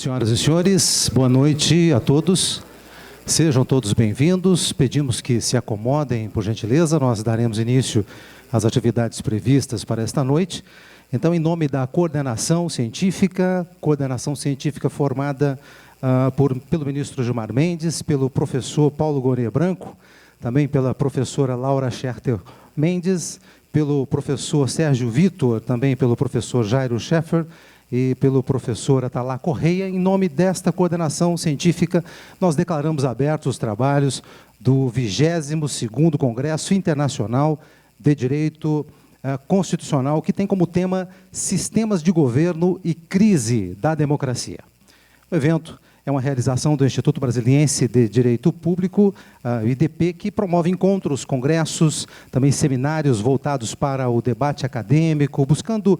Senhoras e senhores, boa noite a todos. Sejam todos bem-vindos. Pedimos que se acomodem, por gentileza. Nós daremos início às atividades previstas para esta noite. Então, em nome da coordenação científica formada pelo ministro Gilmar Mendes, pelo professor Paulo Gonet Branco, também pela professora Laura Scherter Mendes, pelo professor Sérgio Vitor, também pelo professor Jairo Scheffer, e pelo professor Atalá Correia. Em nome desta coordenação científica, nós declaramos abertos os trabalhos do 22º Congresso Internacional de Direito Constitucional, que tem como tema Sistemas de Governo e Crise da Democracia. O evento é uma realização do Instituto Brasiliense de Direito Público, IDP, que promove encontros, congressos, também seminários voltados para o debate acadêmico, buscando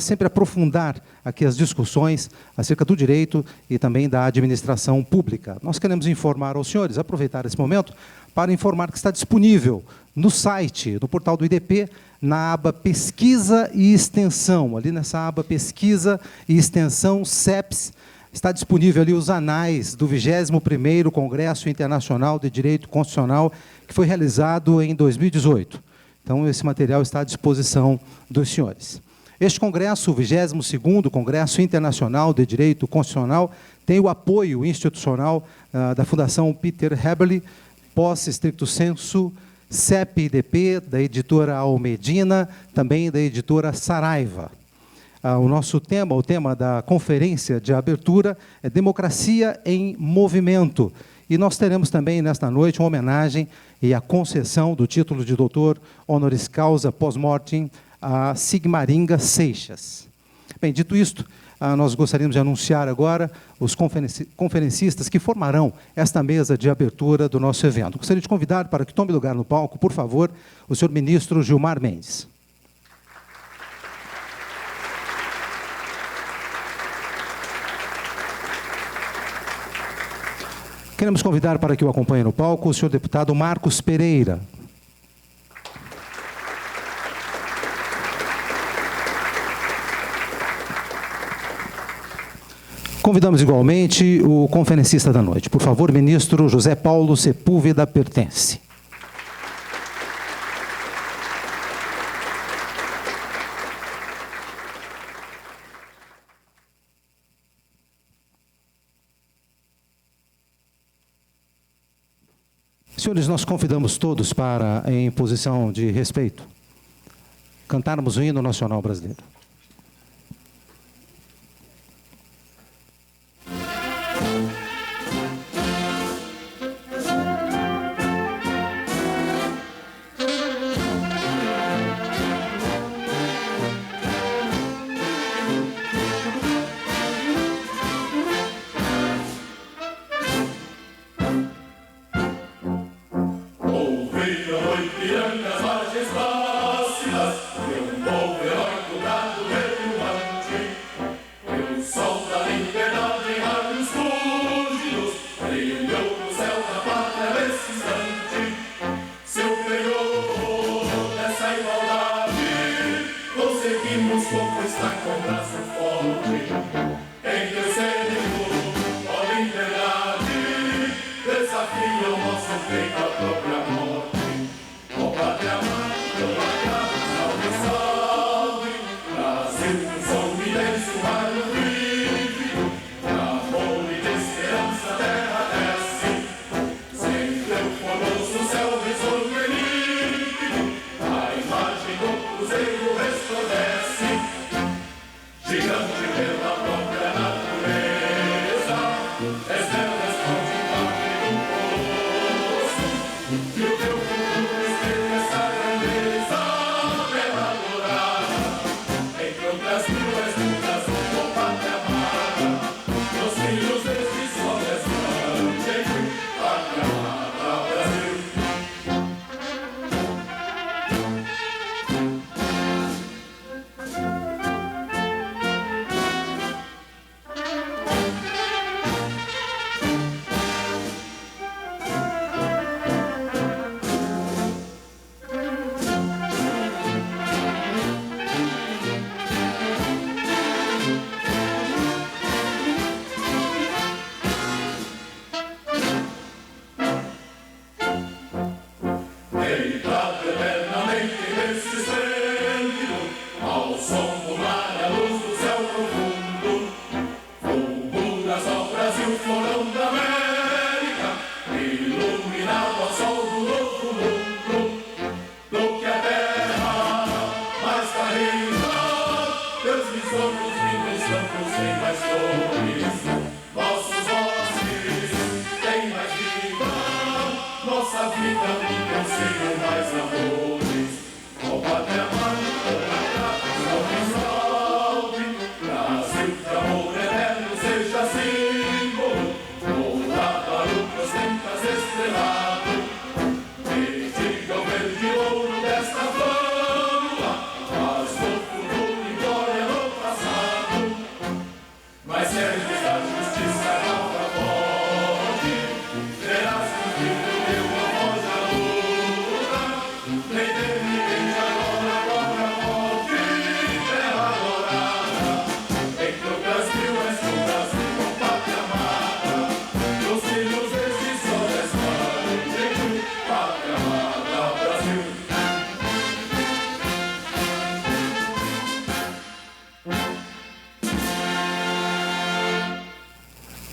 sempre aprofundar aqui as discussões acerca do direito e também da administração pública. Nós queremos informar aos senhores, aproveitar esse momento, para informar que está disponível no site, no portal do IDP, na aba Pesquisa e Extensão, ali nessa aba Pesquisa e Extensão CEPS, está disponível ali os anais do 21º Congresso Internacional de Direito Constitucional, que foi realizado em 2018. Então, esse material está à disposição dos senhores. Este congresso, o 22º Congresso Internacional de Direito Constitucional, tem o apoio institucional da Fundação Peter Heberle, Posse Stricto Sensu, CEP-IDP, da editora Almedina, também da editora Saraiva. O tema da conferência de abertura é Democracia em Movimento. E nós teremos também, nesta noite, uma homenagem e a concessão do título de doutor honoris causa pós-mortem a Sigmaringa Seixas. Bem, dito isto, nós gostaríamos de anunciar agora os conferencistas que formarão esta mesa de abertura do nosso evento. Gostaria de convidar para que tome lugar no palco, por favor, o senhor ministro Gilmar Mendes. Queremos convidar para que o acompanhe no palco o senhor deputado Marcos Pereira. Convidamos igualmente o conferencista da noite. Por favor, ministro José Paulo Sepúlveda Pertence. Senhores, nós convidamos todos para, em posição de respeito, cantarmos o hino nacional brasileiro.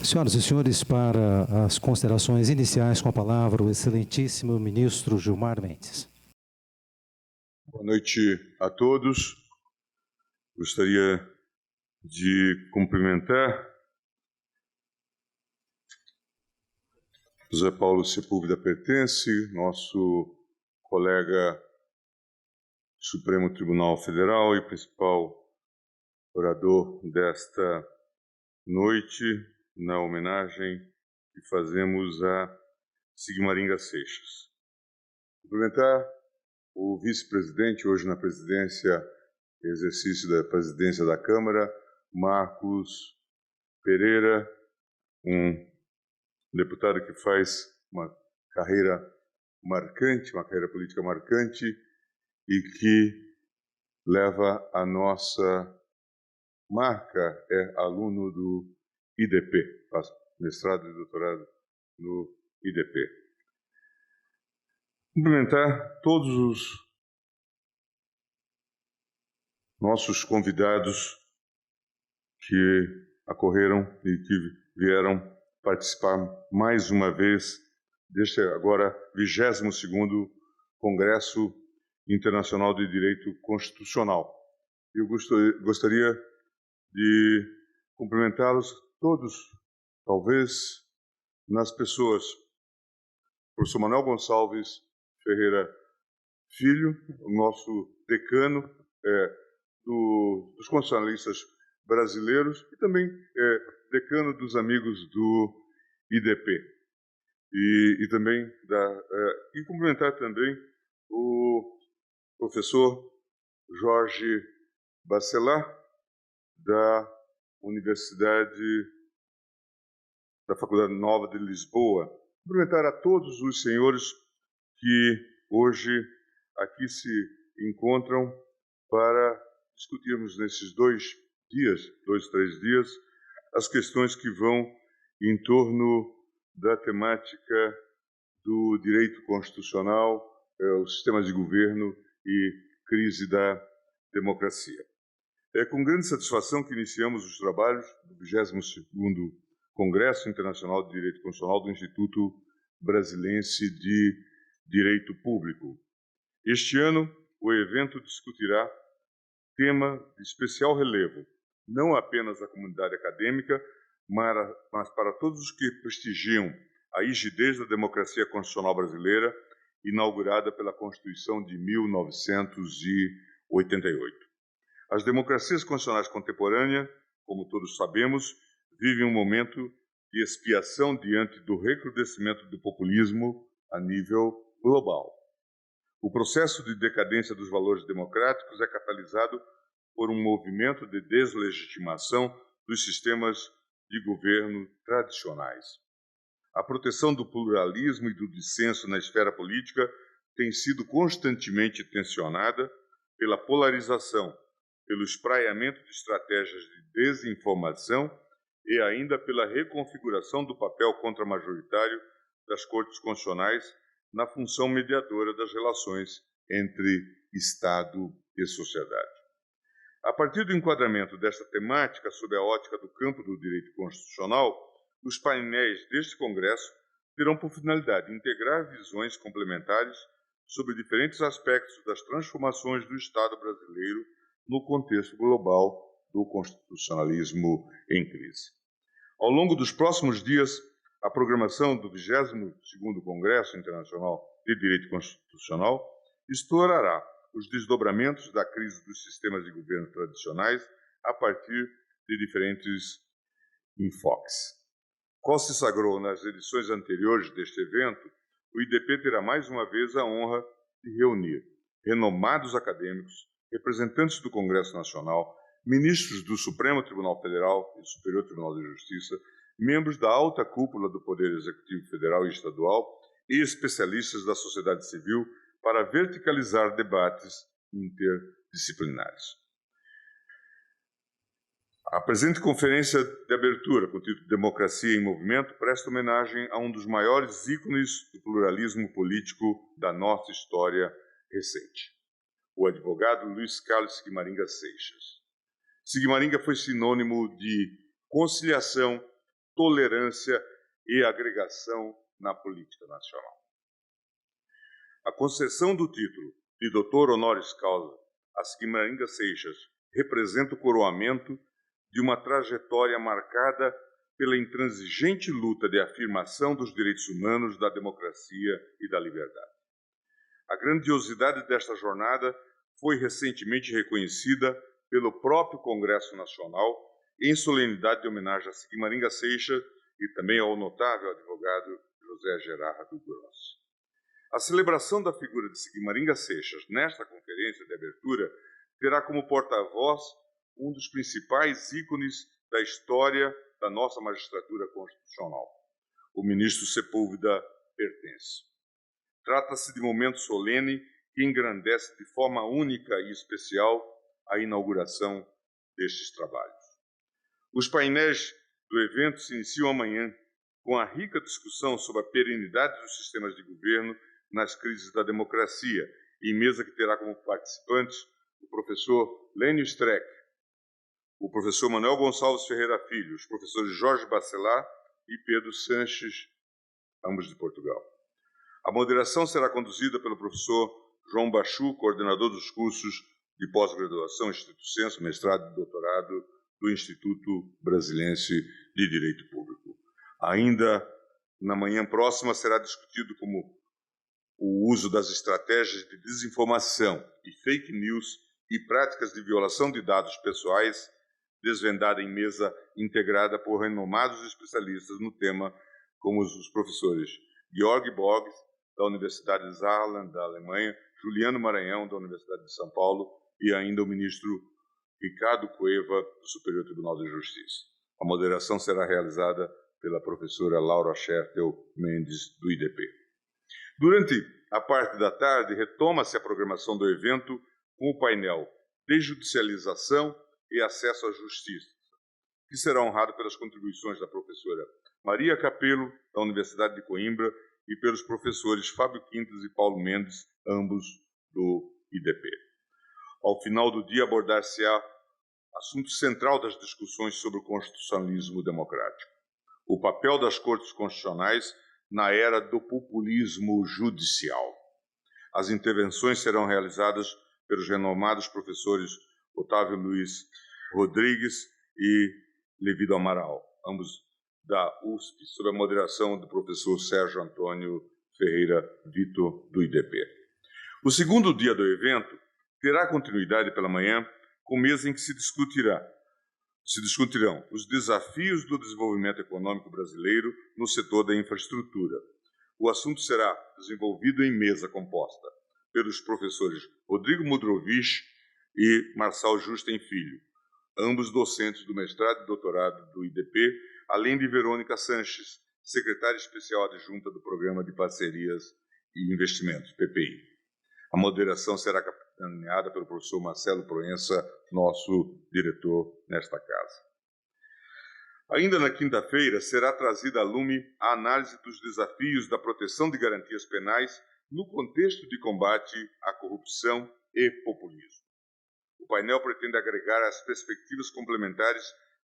Senhoras e senhores, para as considerações iniciais, com a palavra o excelentíssimo ministro Gilmar Mendes. Boa noite a todos. Gostaria de cumprimentar José Paulo Sepúlveda Pertence, nosso colega do Supremo Tribunal Federal e principal orador desta noite, na homenagem que fazemos a Sigmaringa Seixas. Cumprimentar o vice-presidente, hoje na presidência, exercício da presidência da Câmara, Marcos Pereira, um deputado que faz uma carreira marcante, uma carreira política marcante e que leva a nossa marca, é aluno do IDP, faz mestrado e doutorado no IDP. Cumprimentar todos os nossos convidados que acorreram e que vieram participar mais uma vez deste agora 22º Congresso Internacional de Direito Constitucional. Eu gostaria de cumprimentá-los todos, talvez nas pessoas, professor Manuel Gonçalves Ferreira Filho, o nosso decano dos constitucionalistas brasileiros e também decano dos amigos do IDP. E também e cumprimentar também o professor Jorge Bacelar, da da Faculdade Nova de Lisboa. Cumprimentar a todos os senhores que hoje aqui se encontram para discutirmos nesses 2 dias, 2, 3 dias, as questões que vão em torno da temática do direito constitucional, o sistema de governo e crise da democracia. É com grande satisfação que iniciamos os trabalhos do 22º Congresso Internacional de Direito Constitucional do Instituto Brasilense de Direito Público. Este ano, o evento discutirá tema de especial relevo, não apenas da comunidade acadêmica, mas para todos os que prestigiam a rigidez da democracia constitucional brasileira, inaugurada pela Constituição de 1988. As democracias constitucionais contemporâneas, como todos sabemos, vivem um momento de expiação diante do recrudescimento do populismo a nível global. O processo de decadência dos valores democráticos é catalisado por um movimento de deslegitimação dos sistemas de governo tradicionais. A proteção do pluralismo e do dissenso na esfera política tem sido constantemente tensionada pela polarização, pelo espraiamento de estratégias de desinformação e ainda pela reconfiguração do papel contramajoritário das Cortes Constitucionais na função mediadora das relações entre Estado e sociedade. A partir do enquadramento desta temática sob a ótica do campo do direito constitucional, os painéis deste Congresso terão por finalidade integrar visões complementares sobre diferentes aspectos das transformações do Estado brasileiro no contexto global do constitucionalismo em crise. Ao longo dos próximos dias, A programação do 22º Congresso Internacional de Direito Constitucional explorará os desdobramentos da crise dos sistemas de governo tradicionais a partir de diferentes enfoques. Qual se sagrou nas edições anteriores deste evento, o IDP terá mais uma vez a honra de reunir renomados acadêmicos, representantes do Congresso Nacional, ministros do Supremo Tribunal Federal e do Superior Tribunal de Justiça, membros da alta cúpula do Poder Executivo Federal e Estadual e especialistas da sociedade civil para verticalizar debates interdisciplinares. A presente conferência de abertura, com o título Democracia em Movimento, presta homenagem a um dos maiores ícones do pluralismo político da nossa história recente, o advogado Luiz Carlos Sigmaringa Seixas. Sigmaringa foi sinônimo de conciliação, tolerância e agregação na política nacional. A concessão do título de doutor honoris causa a Sigmaringa Seixas representa o coroamento de uma trajetória marcada pela intransigente luta de afirmação dos direitos humanos, da democracia e da liberdade. A grandiosidade desta jornada foi recentemente reconhecida pelo próprio Congresso Nacional em solenidade de homenagem a Sigmaringa Seixas e também ao notável advogado José Gerardo Grossi. A celebração da figura de Sigmaringa Seixas nesta conferência de abertura terá como porta-voz um dos principais ícones da história da nossa magistratura constitucional, o ministro Sepúlveda Pertence. Trata-se de momento solene que engrandece de forma única e especial a inauguração destes trabalhos. Os painéis do evento se iniciam amanhã com a rica discussão sobre a perenidade dos sistemas de governo nas crises da democracia, em mesa que terá como participantes o professor Lênio Streck, o professor Manuel Gonçalves Ferreira Filho, os professores Jorge Bacelar e Pedro Sanches, ambos de Portugal. A moderação será conduzida pelo professor João Bachu, coordenador dos cursos de pós-graduação, Instituto Senso, mestrado e doutorado do Instituto Brasilense de Direito Público. Ainda na manhã próxima será discutido como o uso das estratégias de desinformação e fake news e práticas de violação de dados pessoais, desvendada em mesa integrada por renomados especialistas no tema, como os professores Georg Borges, da Universidade de Saarland, da Alemanha, Juliano Maranhão, da Universidade de São Paulo, e ainda o ministro Ricardo Cueva, do Superior Tribunal de Justiça. A moderação será realizada pela professora Laura Schertel Mendes, do IDP. Durante a parte da tarde, retoma-se a programação do evento com o painel Desjudicialização e Acesso à Justiça, que será honrado pelas contribuições da professora Maria Capello, da Universidade de Coimbra, e pelos professores Fábio Quintas e Paulo Mendes, ambos do IDP. Ao final do dia, abordar-se-á assunto central das discussões sobre o constitucionalismo democrático: o papel das cortes constitucionais na era do populismo judicial. As intervenções serão realizadas pelos renomados professores Otávio Luiz Rodrigues e Levi do Amaral, ambos da USP, sob a moderação do professor Sérgio Antônio Ferreira Vitor, do IDP. O segundo dia do evento terá continuidade pela manhã, com mesa em que se discutirão os desafios do desenvolvimento econômico brasileiro no setor da infraestrutura. O assunto será desenvolvido em mesa composta pelos professores Rodrigo Mudrovich e Marçal Justen Filho, ambos docentes do mestrado e doutorado do IDP, além de Verônica Sanches, secretária especial adjunta do Programa de Parcerias e Investimentos, PPI. A moderação será capitaneada pelo professor Marcelo Proença, nosso diretor nesta casa. Ainda na quinta-feira, será trazida a lume a análise dos desafios da proteção de garantias penais no contexto de combate à corrupção e populismo. O painel pretende agregar as perspectivas complementares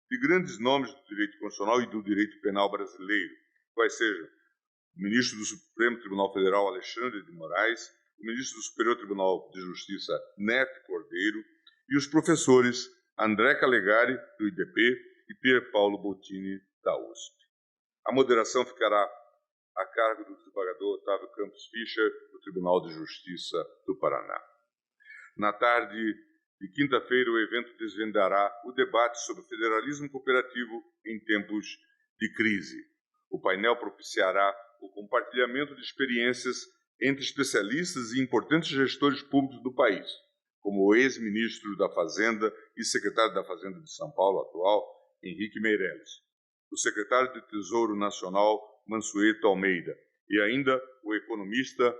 de grandes nomes do direito constitucional e do direito penal brasileiro, quais sejam o ministro do Supremo Tribunal Federal, Alexandre de Moraes, o ministro do Superior Tribunal de Justiça, Neto Cordeiro, e os professores André Calegari, do IDP, e Pier Paulo Bottini, da USP. A moderação ficará a cargo do desembargador Otávio Campos Fischer, do Tribunal de Justiça do Paraná. Na tarde de quinta-feira, o evento desvendará o debate sobre o federalismo cooperativo em tempos de crise. O painel propiciará o compartilhamento de experiências entre especialistas e importantes gestores públicos do país, como o ex-ministro da Fazenda e secretário da Fazenda de São Paulo atual, Henrique Meirelles, o secretário de Tesouro Nacional, Mansueto Almeida, e ainda o economista,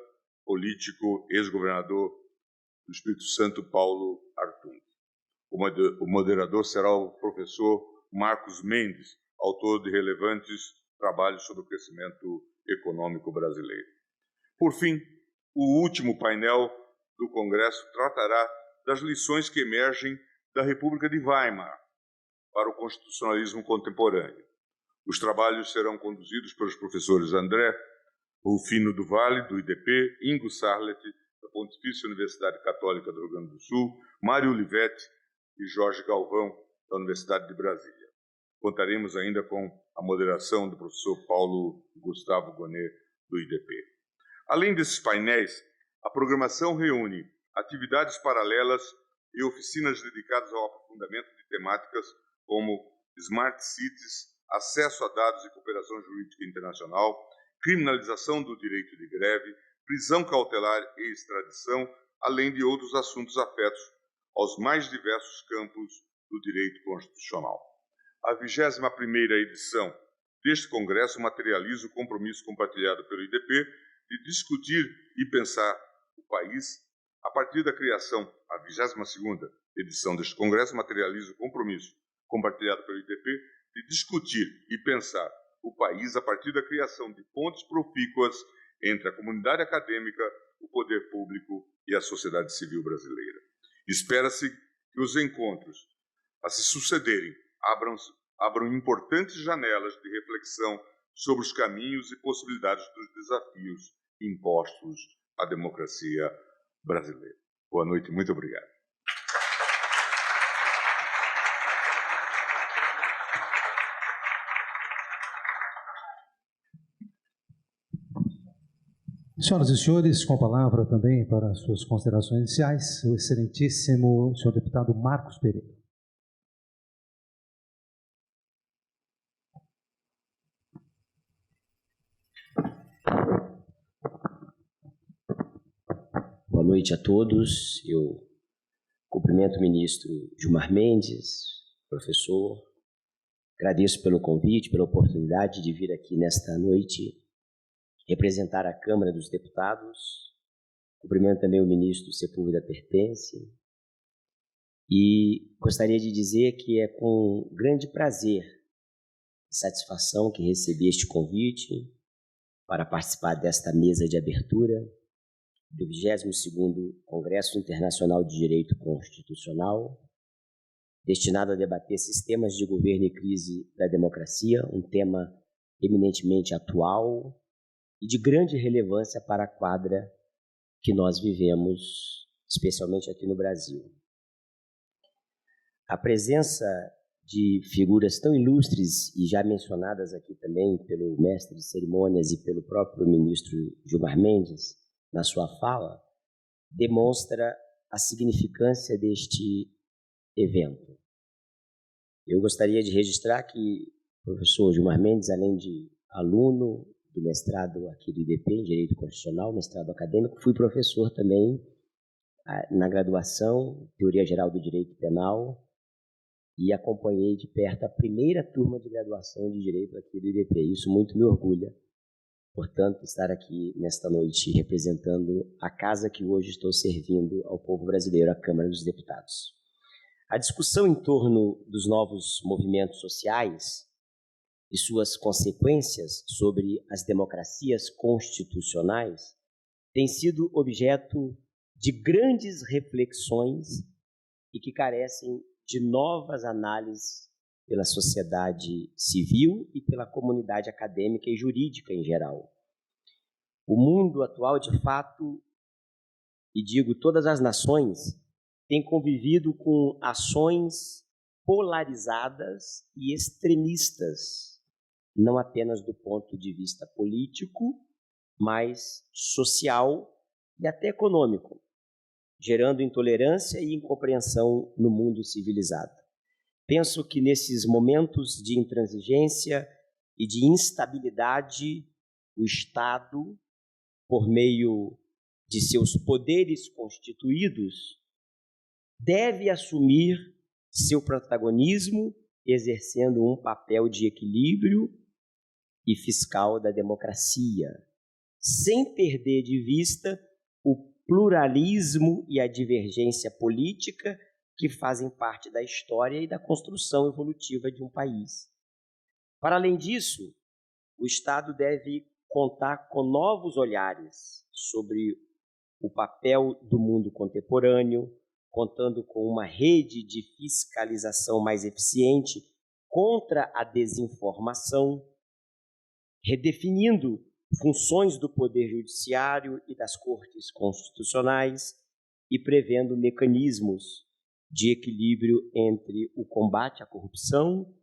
político, ex-governador do Espírito Santo, Paulo Artung. O moderador será o professor Marcos Mendes, autor de relevantes trabalhos sobre o crescimento econômico brasileiro. Por fim, o último painel do Congresso tratará das lições que emergem da República de Weimar para o constitucionalismo contemporâneo. Os trabalhos serão conduzidos pelos professores André Rufino do Vale, do IDP, Ingo Sarlet, da Pontifícia Universidade Católica do Rio Grande do Sul, Mário Olivetti e Jorge Galvão, da Universidade de Brasília. Contaremos ainda com a moderação do professor Paulo Gustavo Gonet, do IDP. Além desses painéis, a programação reúne atividades paralelas e oficinas dedicadas ao aprofundamento de temáticas como Smart Cities, acesso a dados e cooperação jurídica internacional, criminalização do direito de greve, prisão cautelar e extradição, além de outros assuntos afetos aos mais diversos campos do direito constitucional. A 21ª edição deste congresso materializa o compromisso compartilhado pelo IDP de discutir e pensar o país a partir da criação. A 22ª edição deste congresso materializa o compromisso compartilhado pelo IDP de discutir e pensar o país a partir da criação de pontes profícuas entre a comunidade acadêmica, o poder público e a sociedade civil brasileira. Espera-se que os encontros a se sucederem abram importantes janelas de reflexão sobre os caminhos e possibilidades dos desafios impostos à democracia brasileira. Boa noite, muito obrigado. Senhoras e senhores, com a palavra também para suas considerações iniciais, o excelentíssimo senhor deputado Marcos Pereira. Boa noite a todos. Eu cumprimento o ministro Gilmar Mendes, professor. Agradeço pelo convite, pela oportunidade de vir aqui nesta noite representar a Câmara dos Deputados. Cumprimento também o ministro Sepúlveda Pertence. E gostaria de dizer que é com grande prazer e satisfação que recebi este convite para participar desta mesa de abertura do 22º Congresso Internacional de Direito Constitucional, destinado a debater sistemas de governo e crise da democracia, um tema eminentemente atual e de grande relevância para a quadra que nós vivemos, especialmente aqui no Brasil. A presença de figuras tão ilustres e já mencionadas aqui também pelo mestre de cerimônias e pelo próprio ministro Gilmar Mendes, na sua fala, demonstra a significância deste evento. Eu gostaria de registrar que o professor Gilmar Mendes, além de aluno do mestrado aqui do IDP, em Direito Constitucional, mestrado acadêmico, fui professor também na graduação, Teoria Geral do Direito Penal, e acompanhei de perto a primeira turma de graduação de Direito aqui do IDP. Isso muito me orgulha, portanto, estar aqui nesta noite representando a casa que hoje estou servindo ao povo brasileiro, a Câmara dos Deputados. A discussão em torno dos novos movimentos sociais e suas consequências sobre as democracias constitucionais tem sido objeto de grandes reflexões e que carecem de novas análises pela sociedade civil e pela comunidade acadêmica e jurídica em geral. O mundo atual, de fato, e digo todas as nações, tem convivido com ações polarizadas e extremistas não apenas do ponto de vista político, mas social e até econômico, gerando intolerância e incompreensão no mundo civilizado. Penso que nesses momentos de intransigência e de instabilidade, o Estado, por meio de seus poderes constituídos, deve assumir seu protagonismo, exercendo um papel de equilíbrio e fiscal da democracia, sem perder de vista o pluralismo e a divergência política que fazem parte da história e da construção evolutiva de um país. Para além disso, o Estado deve contar com novos olhares sobre o papel do mundo contemporâneo, contando com uma rede de fiscalização mais eficiente contra a desinformação, redefinindo funções do Poder Judiciário e das Cortes Constitucionais e prevendo mecanismos de equilíbrio entre o combate à corrupção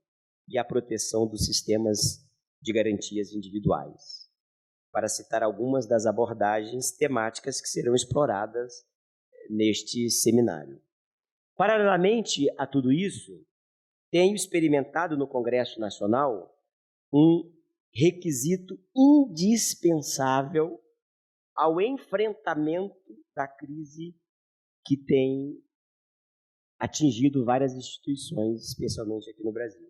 e a proteção dos sistemas de garantias individuais, para citar algumas das abordagens temáticas que serão exploradas neste seminário. Paralelamente a tudo isso, tenho experimentado no Congresso Nacional um requisito indispensável ao enfrentamento da crise que tem atingido várias instituições, especialmente aqui no Brasil,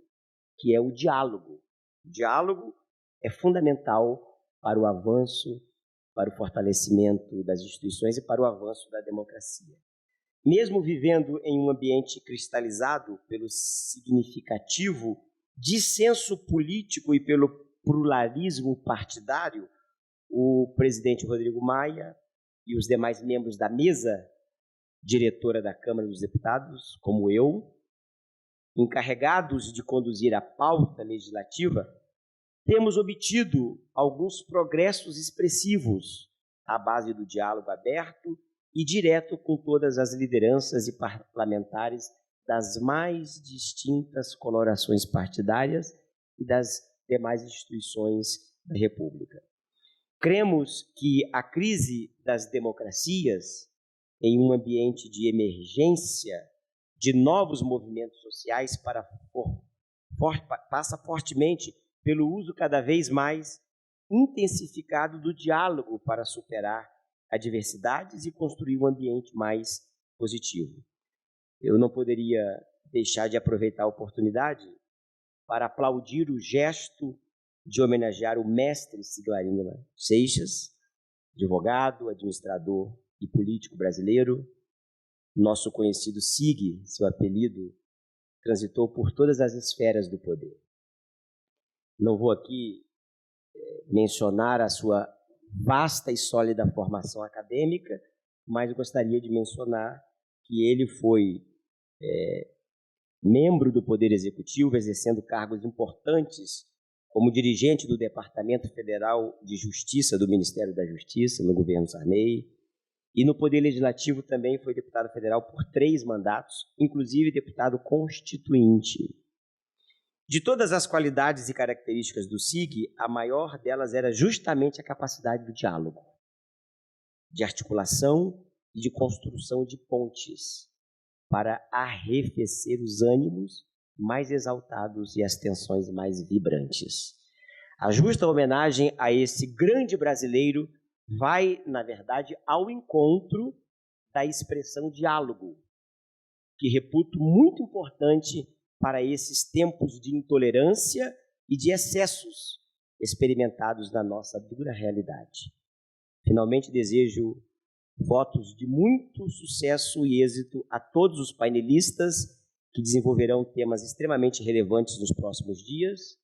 que é o diálogo. O diálogo é fundamental para o avanço, para o fortalecimento das instituições e para o avanço da democracia. Mesmo vivendo em um ambiente cristalizado pelo significativo dissenso político e pelo pluralismo partidário, o presidente Rodrigo Maia e os demais membros da mesa diretora da Câmara dos Deputados, como eu, encarregados de conduzir a pauta legislativa, temos obtido alguns progressos expressivos à base do diálogo aberto e direto com todas as lideranças e parlamentares das mais distintas colorações partidárias e das demais instituições da República. Cremos que a crise das democracias, em um ambiente de emergência de novos movimentos sociais, passa fortemente pelo uso cada vez mais intensificado do diálogo para superar adversidades e construir um ambiente mais positivo. Eu não poderia deixar de aproveitar a oportunidade para aplaudir o gesto de homenagear o mestre Siglarinha Seixas, advogado, administrador e político brasileiro. Nosso conhecido Sig, seu apelido, transitou por todas as esferas do poder. Não vou aqui mencionar a sua vasta e sólida formação acadêmica, mas gostaria de mencionar que ele foi membro do Poder Executivo, exercendo cargos importantes como dirigente do Departamento Federal de Justiça do Ministério da Justiça, no governo Sarney, e no Poder Legislativo também foi deputado federal por 3 mandatos, inclusive deputado constituinte. De todas as qualidades e características do SIG, a maior delas era justamente a capacidade do diálogo, de articulação e de construção de pontes para arrefecer os ânimos mais exaltados e as tensões mais vibrantes. A justa homenagem a esse grande brasileiro vai, na verdade, ao encontro da expressão diálogo, que reputo muito importante para esses tempos de intolerância e de excessos experimentados na nossa dura realidade. Finalmente, desejo votos de muito sucesso e êxito a todos os painelistas que desenvolverão temas extremamente relevantes nos próximos dias.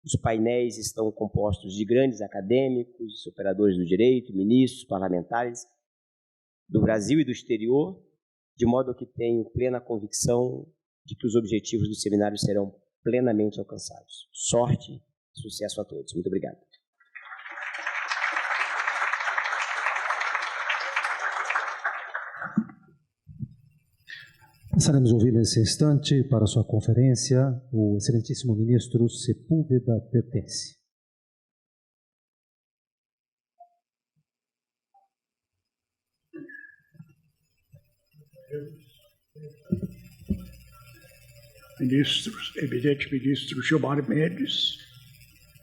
Os painéis estão compostos de grandes acadêmicos, operadores do direito, ministros, parlamentares do Brasil e do exterior, de modo que tenho plena convicção de que os objetivos do seminário serão plenamente alcançados. Sorte e sucesso a todos. Muito obrigado. Passaremos a ouvir nesse instante, para sua conferência, o excelentíssimo ministro Sepúlveda Pertence. Ministros, eminente ministro Gilmar Mendes,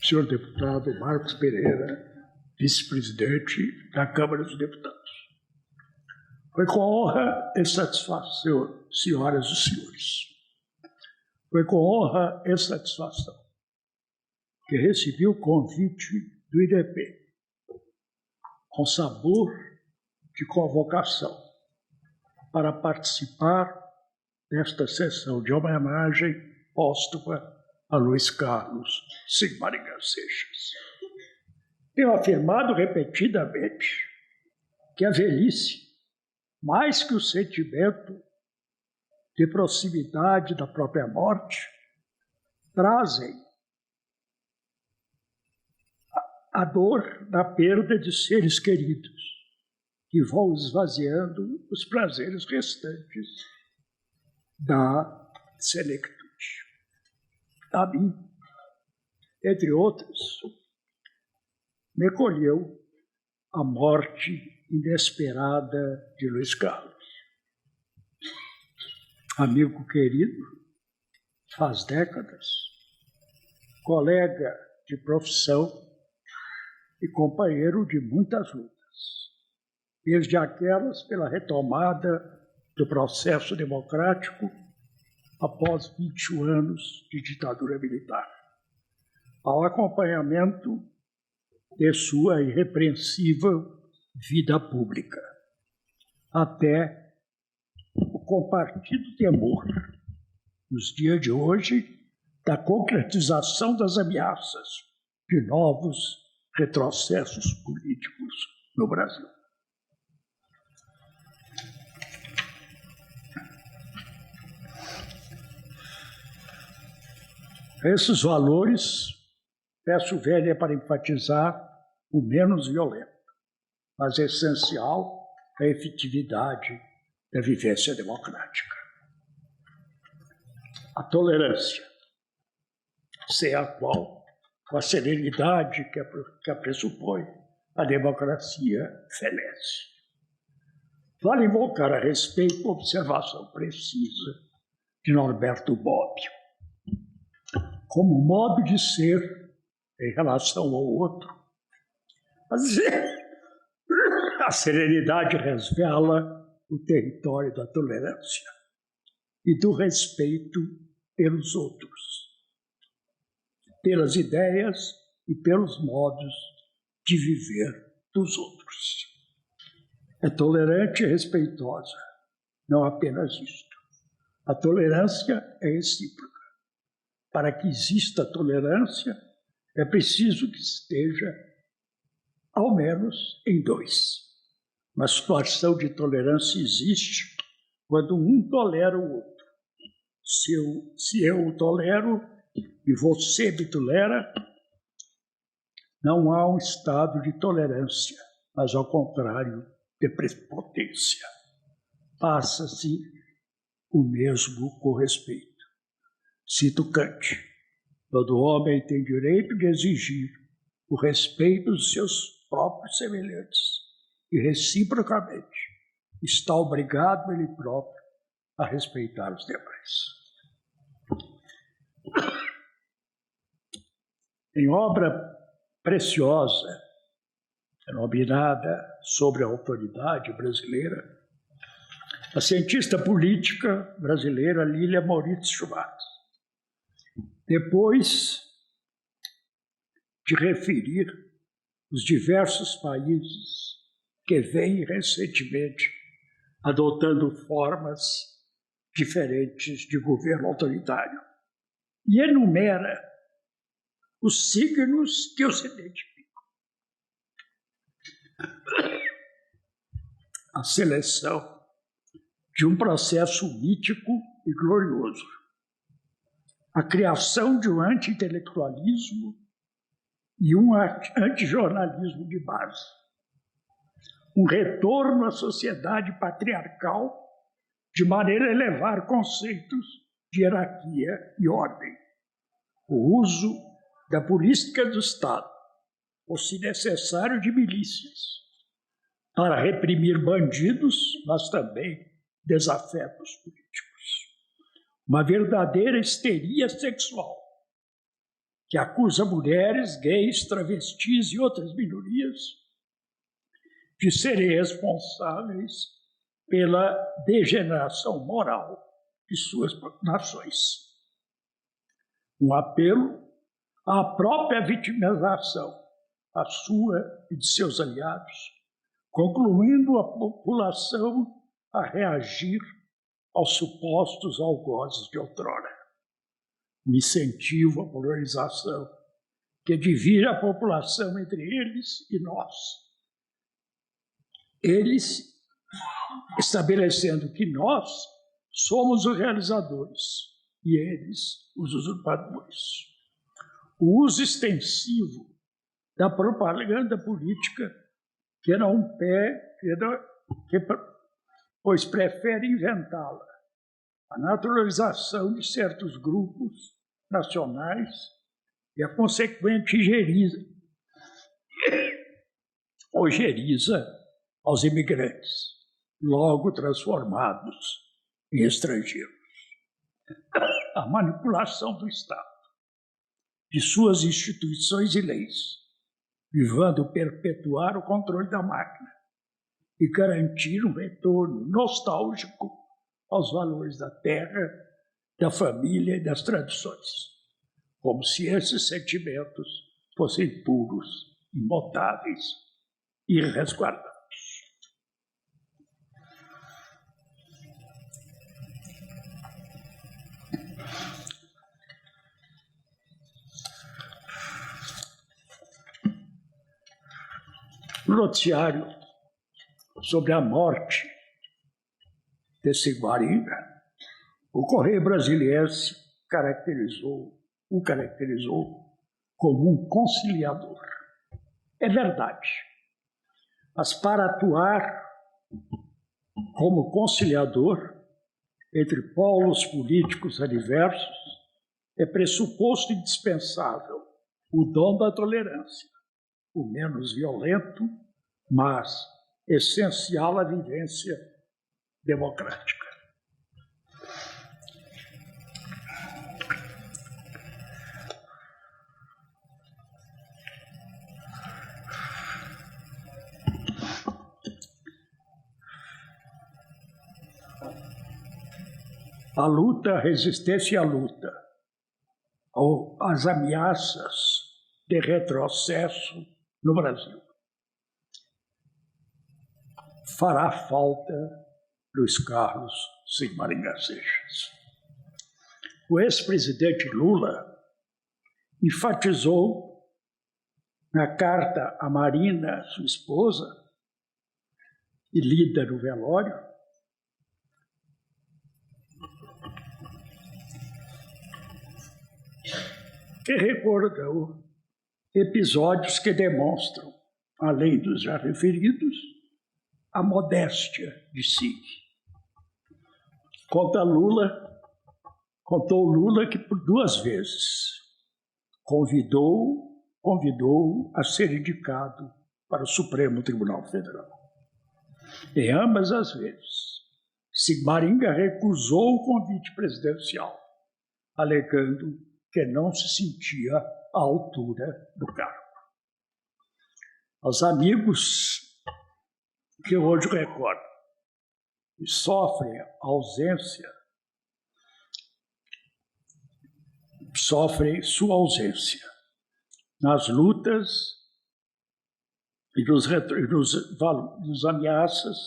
senhor deputado Marcos Pereira, vice-presidente da Câmara dos Deputados. Foi com honra e satisfação, senhoras e senhores, foi com honra e satisfação que recebi o convite do IDP, com sabor de convocação, para participar desta sessão de homenagem póstuma a Luiz Carlos Sigmaringa Seixas. Tenho afirmado repetidamente que a velhice, mais que o sentimento de proximidade da própria morte, trazem a dor da perda de seres queridos, que vão esvaziando os prazeres restantes da senectude. A mim, entre outros, me colheu a morte inesperada de Luiz Carlos. Amigo querido, faz décadas, colega de profissão e companheiro de muitas lutas, desde aquelas pela retomada do processo democrático após 21 anos de ditadura militar, ao acompanhamento de sua irrepreensível vida pública, até o compartido temor, nos dias de hoje, da concretização das ameaças de novos retrocessos políticos no Brasil. Esses valores, peço velha para enfatizar o menos violento, mas essencial à efetividade da vivência democrática. A tolerância, sem a qual, com a serenidade que a pressupõe, a democracia fenece. Vale invocar a respeito a observação precisa de Norberto Bobbio. Como modo de ser em relação ao outro, a serenidade revela o território da tolerância e do respeito pelos outros, pelas ideias e pelos modos de viver dos outros. É tolerante e respeitosa, não apenas isto. A tolerância é recíproca. Para que exista tolerância, é preciso que esteja, ao menos, em dois. Uma situação de tolerância existe quando um tolera o outro. Se eu o tolero e você me tolera, não há um estado de tolerância, mas, ao contrário, de prepotência. Passa-se o mesmo com respeito. Cito Kant: todo homem tem direito de exigir o respeito dos seus próprios semelhantes e, reciprocamente, está obrigado ele próprio a respeitar os demais. Em obra preciosa, denominada Sobre a Autoridade Brasileira, a cientista política brasileira Lília Moritz Schwartz, depois de referir os diversos países que vêm recentemente adotando formas diferentes de governo autoritário, e enumera os signos que os identificam. A seleção de um processo mítico e glorioso, a criação de um anti-intelectualismo e um antijornalismo de base, um retorno à sociedade patriarcal de maneira a elevar conceitos de hierarquia e ordem. O uso da política do Estado, ou se necessário de milícias, para reprimir bandidos, mas também desafetos políticos. Uma verdadeira histeria sexual que acusa mulheres, gays, travestis e outras minorias de serem responsáveis pela degeneração moral de suas nações. Um apelo à própria vitimização, a sua e de seus aliados, concluindo a população a reagir aos supostos algozes de outrora. Um incentivo à polarização que divide a população entre eles e nós. Eles estabelecendo que nós somos os realizadores e eles os usurpadores. O uso extensivo da propaganda política pois prefere inventá-la. A naturalização de certos grupos nacionais e a consequente ojeriza aos imigrantes, logo transformados em estrangeiros. A manipulação do Estado, de suas instituições e leis, visando perpetuar o controle da máquina e garantir um retorno nostálgico aos valores da terra, da família e das tradições, como se esses sentimentos fossem puros, imutáveis e irresguardados. No noticiário sobre a morte de Sigmaringa, o Correio Brasiliense o caracterizou como um conciliador. É verdade, mas para atuar como conciliador entre polos políticos adversos é pressuposto indispensável o dom da tolerância, o menos violento, mas essencial à vivência democrática. A luta, a resistência e a luta às ameaças de retrocesso no Brasil. Fará falta Luiz Carlos Sigmaringa Seixas. O ex-presidente Lula enfatizou na carta a Marina, sua esposa, e lida no velório, que recordou episódios que demonstram, além dos já referidos, a modéstia de Sig. Contou Lula que por 2 vezes convidou a ser indicado para o Supremo Tribunal Federal. Em ambas as vezes, Sigmaringa recusou o convite presidencial, alegando que não se sentia à altura do cargo. Aos amigos que hoje recordo e sofrem sua ausência nas lutas e nos ameaças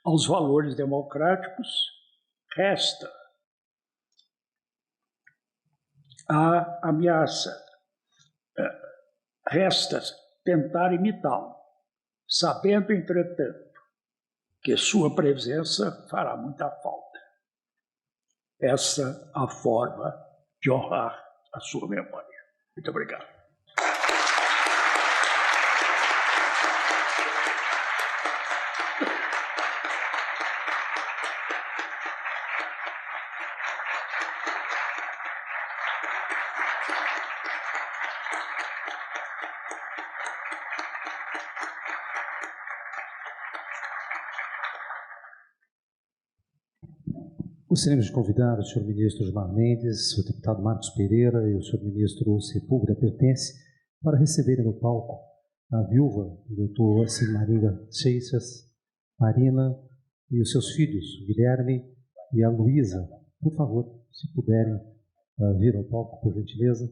aos valores democráticos, resta a ameaça, resta tentar imitá-lo, sabendo, entretanto, que sua presença fará muita falta. Essa é a forma de honrar a sua memória. Muito obrigado. Gostaríamos de convidar o senhor ministro Gilmar Mendes, o deputado Marcos Pereira e o senhor ministro Sepúlveda Pertence para receberem no palco a viúva do doutor Silmaringa Seixas, Marina e os seus filhos, Guilherme e a Luísa. Por favor, se puderem vir ao palco, por gentileza.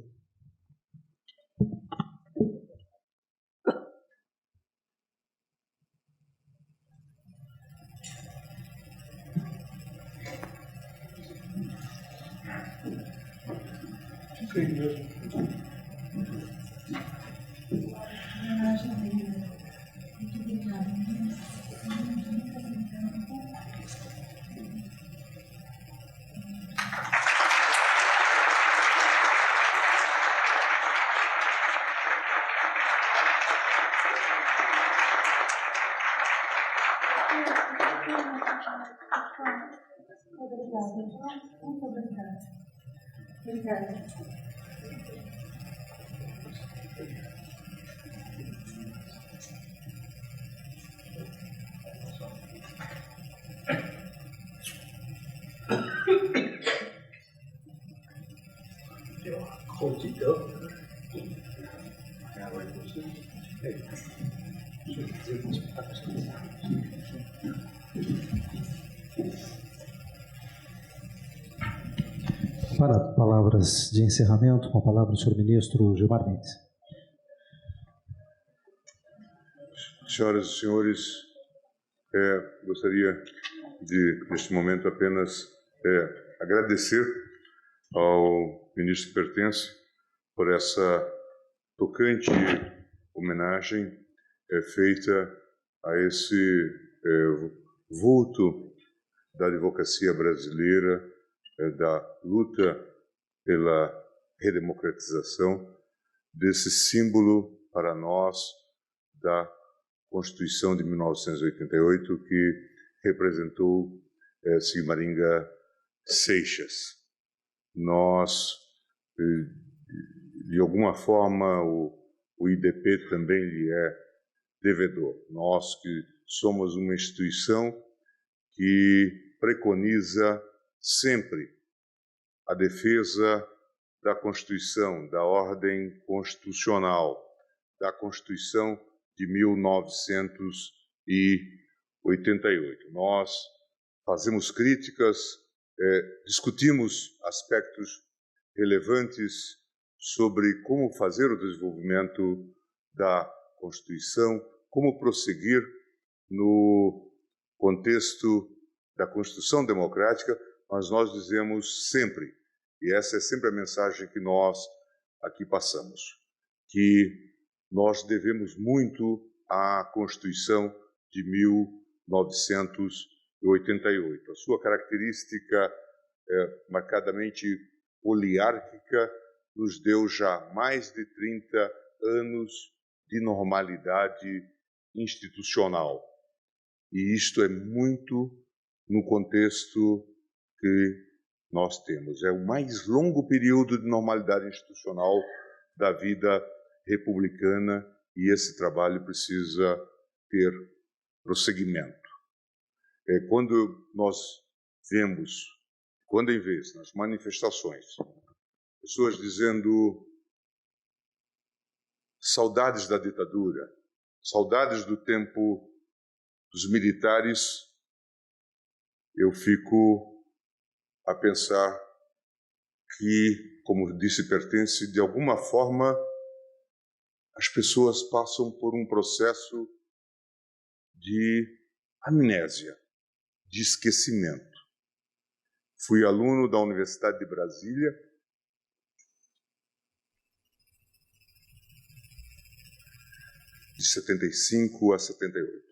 Para palavras de encerramento, com a palavra o senhor ministro Gilmar Mendes. Senhoras e senhores, gostaria de, neste momento, apenas agradecer ao ministro Pertence por essa tocante homenagem feita a esse vulto da advocacia brasileira, da luta pela redemocratização, desse símbolo para nós da Constituição de 1988, que representou Silmaringa Seixas. Nós, de alguma forma, o IDP também lhe é devedor. Nós que somos uma instituição que preconiza sempre a defesa da Constituição, da ordem constitucional, da Constituição de 1988. Nós fazemos críticas, discutimos aspectos relevantes sobre como fazer o desenvolvimento da Constituição, como prosseguir no contexto da Constituição democrática, mas nós dizemos sempre, e essa é sempre a mensagem que nós aqui passamos, que nós devemos muito à Constituição de 1988. A sua característica marcadamente oliárquica nos deu já mais de 30 anos de normalidade institucional. E isto é muito no contexto que nós temos. É o mais longo período de normalidade institucional da vida republicana e esse trabalho precisa ter prosseguimento. Quando nós vemos, quando em vez, nas manifestações, pessoas dizendo saudades da ditadura, saudades do tempo dos militares, eu fico a pensar que, como disse Pertence, de alguma forma as pessoas passam por um processo de amnésia, de esquecimento. Fui aluno da Universidade de Brasília, de 75 a 78.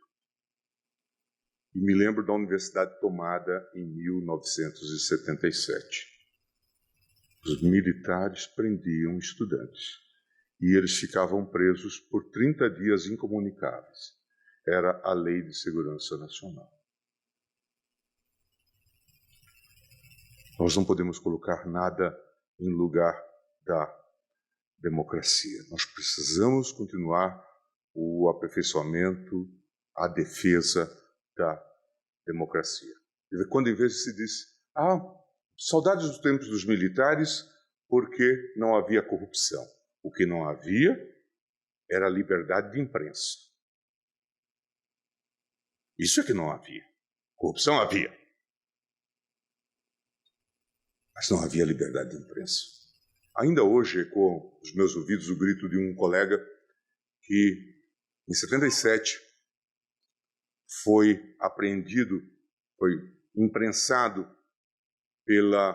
E me lembro da universidade tomada em 1977. Os militares prendiam estudantes e eles ficavam presos por 30 dias incomunicáveis. Era a Lei de Segurança Nacional. Nós não podemos colocar nada em lugar da democracia. Nós precisamos continuar o aperfeiçoamento, a defesa da democracia. Quando, em vez de se diz, saudades dos tempos dos militares, porque não havia corrupção. O que não havia era a liberdade de imprensa. Isso é que não havia. Corrupção havia. Mas não havia liberdade de imprensa. Ainda hoje ecoa nos meus ouvidos o grito de um colega que, em 77, foi apreendido, foi imprensado pela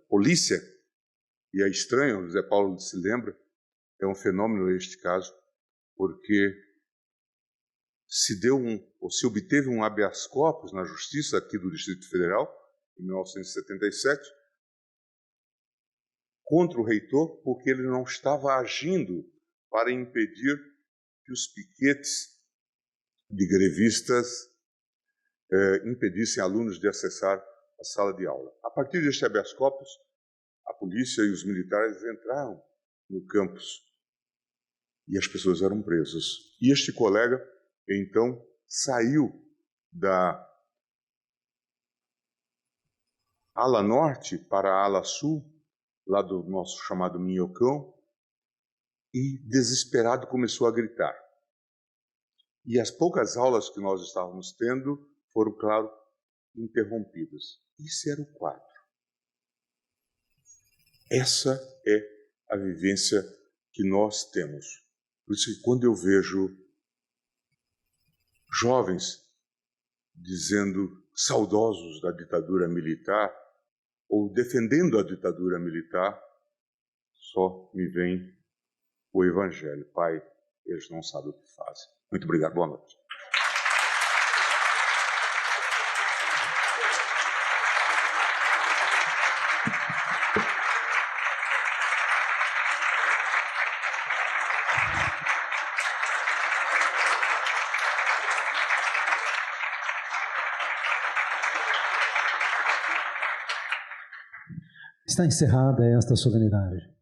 polícia, e é estranho, o José Paulo se lembra, é um fenômeno este caso, porque se obteve um habeas corpus na justiça aqui do Distrito Federal, em 1977, contra o reitor, porque ele não estava agindo para impedir que os piquetes de grevistas impedissem alunos de acessar a sala de aula. A partir deste habeas corpus, a polícia e os militares entraram no campus e as pessoas eram presas. E este colega, então, saiu da ala norte para a ala sul, lá do nosso chamado Minhocão, e, desesperado, começou a gritar. E as poucas aulas que nós estávamos tendo foram, claro, interrompidas. Isso era o quadro. Essa é a vivência que nós temos. Por isso que quando eu vejo jovens dizendo saudosos da ditadura militar ou defendendo a ditadura militar, só me vem o Evangelho. Pai, eles não sabem o que fazem. Muito obrigado. Boa noite. Está encerrada esta solenidade.